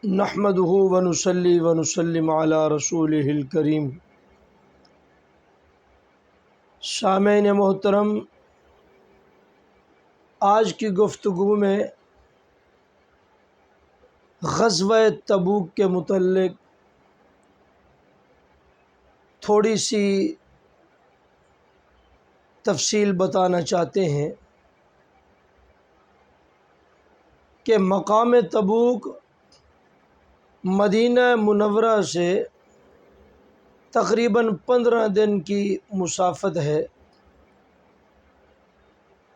نحمدہ ونصلی ونسلم علی رسولہ الکریم۔ سامعین محترم، آج کی گفتگو میں غزوہ تبوک کے متعلق تھوڑی سی تفصیل بتانا چاہتے ہیں کہ مقام تبوک مدینہ منورہ سے تقریباً 15 دن کی مسافت ہے۔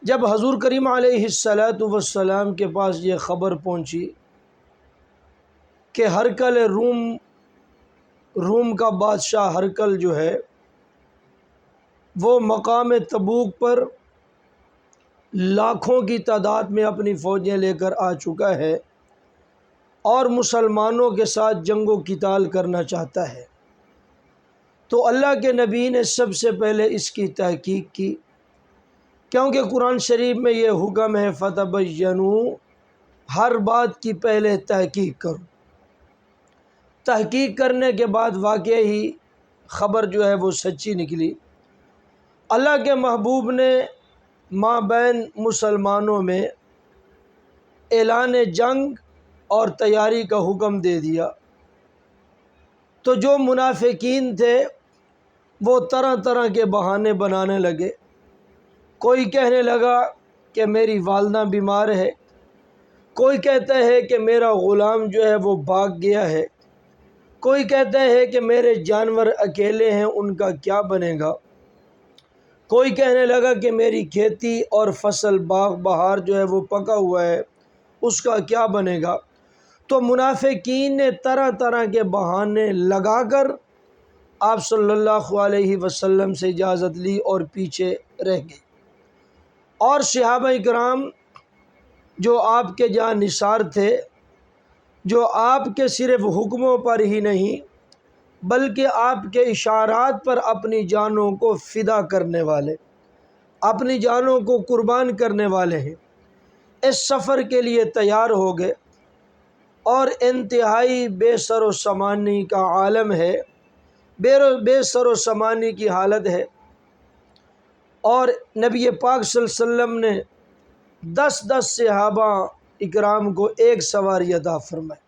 جب حضور کریم علیہ السلام کے پاس یہ خبر پہنچی کہ ہرقل روم کا بادشاہ ہرقل جو ہے وہ مقام تبوک پر لاکھوں کی تعداد میں اپنی فوجیں لے کر آ چکا ہے اور مسلمانوں کے ساتھ جنگ و قتال کرنا چاہتا ہے، تو اللہ کے نبی نے سب سے پہلے اس کی تحقیق کی، کیونکہ قرآن شریف میں یہ حکم ہے فتبینوا، ہر بات کی پہلے تحقیق کرو۔ تحقیق کرنے کے بعد واقعی خبر جو ہے وہ سچی نکلی۔ اللہ کے محبوب نے مابین مسلمانوں میں اعلان جنگ اور تیاری کا حکم دے دیا، تو جو منافقین تھے وہ طرح طرح کے بہانے بنانے لگے۔ کوئی کہنے لگا کہ میری والدہ بیمار ہے، کوئی کہتا ہے کہ میرا غلام جو ہے وہ بھاگ گیا ہے، کوئی کہتا ہے کہ میرے جانور اکیلے ہیں، ان کا کیا بنے گا، کوئی کہنے لگا کہ میری کھیتی اور فصل باغ بہار جو ہے وہ پکا ہوا ہے، اس کا کیا بنے گا۔ تو منافقین نے طرح طرح کے بہانے لگا کر آپ صلی اللہ علیہ وسلم سے اجازت لی اور پیچھے رہ گئے، اور صحابہ کرام جو آپ کے جاں نثار تھے، جو آپ کے صرف حکموں پر ہی نہیں بلکہ آپ کے اشارات پر اپنی جانوں کو فدا کرنے والے، اپنی جانوں کو قربان کرنے والے ہیں، اس سفر کے لیے تیار ہو گئے، اور انتہائی بے سر و سامانی کا عالم ہے، بے سر و سامانی کی حالت ہے، اور نبی پاک صلی اللہ علیہ وسلم نے 10 صحابہ اکرام کو ایک سواری عطا فرمائی۔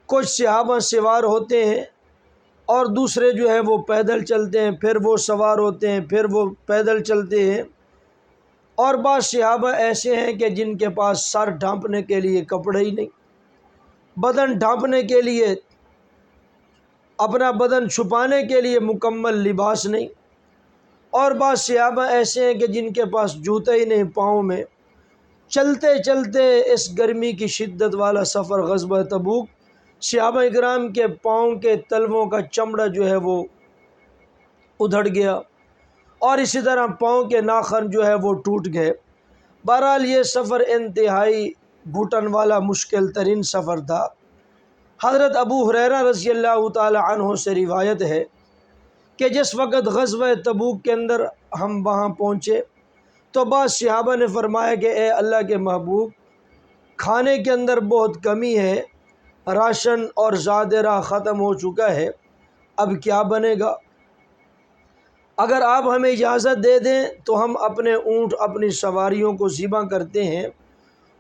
کچھ صحابہ سوار ہوتے ہیں اور دوسرے جو ہیں وہ پیدل چلتے ہیں، پھر وہ سوار ہوتے ہیں، پھر وہ پیدل چلتے ہیں، اور بعض صحابہ ایسے ہیں کہ جن کے پاس سر ڈھانپنے کے لیے کپڑے ہی نہیں، بدن ڈھانپنے کے لیے، اپنا بدن چھپانے کے لیے مکمل لباس نہیں، اور بعض صحابہ ایسے ہیں کہ جن کے پاس جوتے ہی نہیں پاؤں میں۔ چلتے چلتے اس گرمی کی شدت والا سفر غزوہ تبوک، صحابہ اکرام کے پاؤں کے تلووں کا چمڑا جو ہے وہ ادھڑ گیا، اور اسی طرح پاؤں کے ناخن جو ہے وہ ٹوٹ گئے۔ بہرحال یہ سفر انتہائی گھٹن والا مشکل ترین سفر تھا۔ حضرت ابو ہریرہ رضی اللہ تعالی عنہ سے روایت ہے کہ جس وقت غزوہ تبوک کے اندر ہم وہاں پہنچے تو بعض صحابہ نے فرمایا کہ اے اللہ کے محبوب، کھانے کے اندر بہت کمی ہے، راشن اور زاد راہ ختم ہو چکا ہے، اب کیا بنے گا؟ اگر آپ ہمیں اجازت دے دیں تو ہم اپنے اونٹ، اپنی سواریوں کو ذبح کرتے ہیں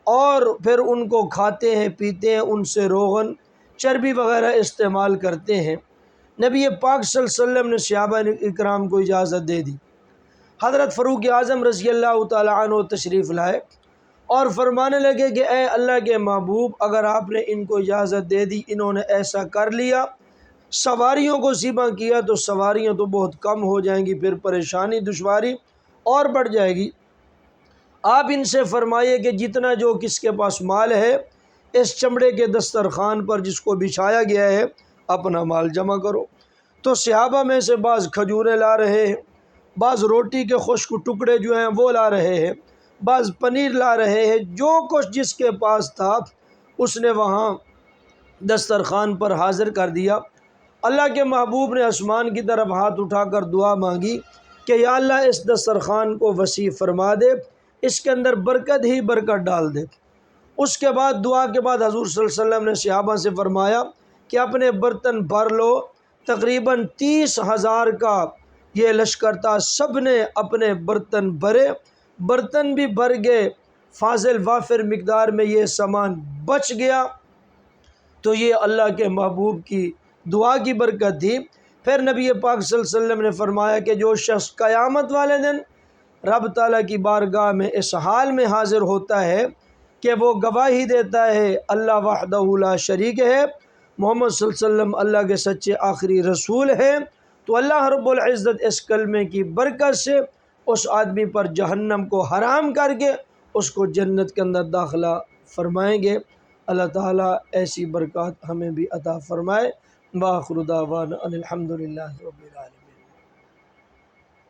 اور پھر ان کو کھاتے ہیں، پیتے ہیں، ان سے روغن، چربی وغیرہ استعمال کرتے ہیں۔ نبی پاک صلی اللہ علیہ وسلم نے صحابہ اکرام کو اجازت دے دی۔ حضرت فاروق اعظم رضی اللہ تعالی عنہ تشریف لائے اور فرمانے لگے کہ اے اللہ کے محبوب، اگر آپ نے ان کو اجازت دے دی، انہوں نے ایسا کر لیا، سواریوں کو ذبح کیا، تو سواریاں تو بہت کم ہو جائیں گی، پھر پریشانی دشواری اور بڑھ جائے گی۔ آپ ان سے فرمائیے کہ جتنا جو کس کے پاس مال ہے، اس چمڑے کے دسترخوان پر جس کو بچھایا گیا ہے، اپنا مال جمع کرو۔ تو صحابہ میں سے بعض کھجوریں لا رہے ہیں، بعض روٹی کے خشک ٹکڑے جو ہیں وہ لا رہے ہیں، بعض پنیر لا رہے ہیں، جو کچھ جس کے پاس تھا اس نے وہاں دسترخوان پر حاضر کر دیا۔ اللہ کے محبوب نے آسمان کی طرف ہاتھ اٹھا کر دعا مانگی کہ یا اللہ اس دسترخوان کو وسیع فرما دے، اس کے اندر برکت ہی برکت ڈال دے۔ اس کے بعد دعا کے بعد حضور صلی اللہ علیہ وسلم نے صحابہ سے فرمایا کہ اپنے برتن بھر لو۔ تقریباً 30,000 کا یہ لشکر تھا، سب نے اپنے برتن بھرے، برتن بھی بھر گئے، فاضل وافر مقدار میں یہ سامان بچ گیا۔ تو یہ اللہ کے محبوب کی دعا کی برکت تھی۔ پھر نبی پاک صلی اللہ علیہ وسلم نے فرمایا کہ جو شخص قیامت والے دن رب تعالیٰ کی بارگاہ میں اس حال میں حاضر ہوتا ہے کہ وہ گواہی دیتا ہے اللہ وحدہ لا شریک ہے، محمد صلی اللہ علیہ وسلم اللہ کے سچے آخری رسول ہیں، تو اللہ رب العزت اس کلمے کی برکت سے اس آدمی پر جہنم کو حرام کر کے اس کو جنت کے اندر داخلہ فرمائیں گے۔ اللہ تعالیٰ ایسی برکات ہمیں بھی عطا فرمائے۔ وآخر دعوانا ان الحمد للہ رب العالمین۔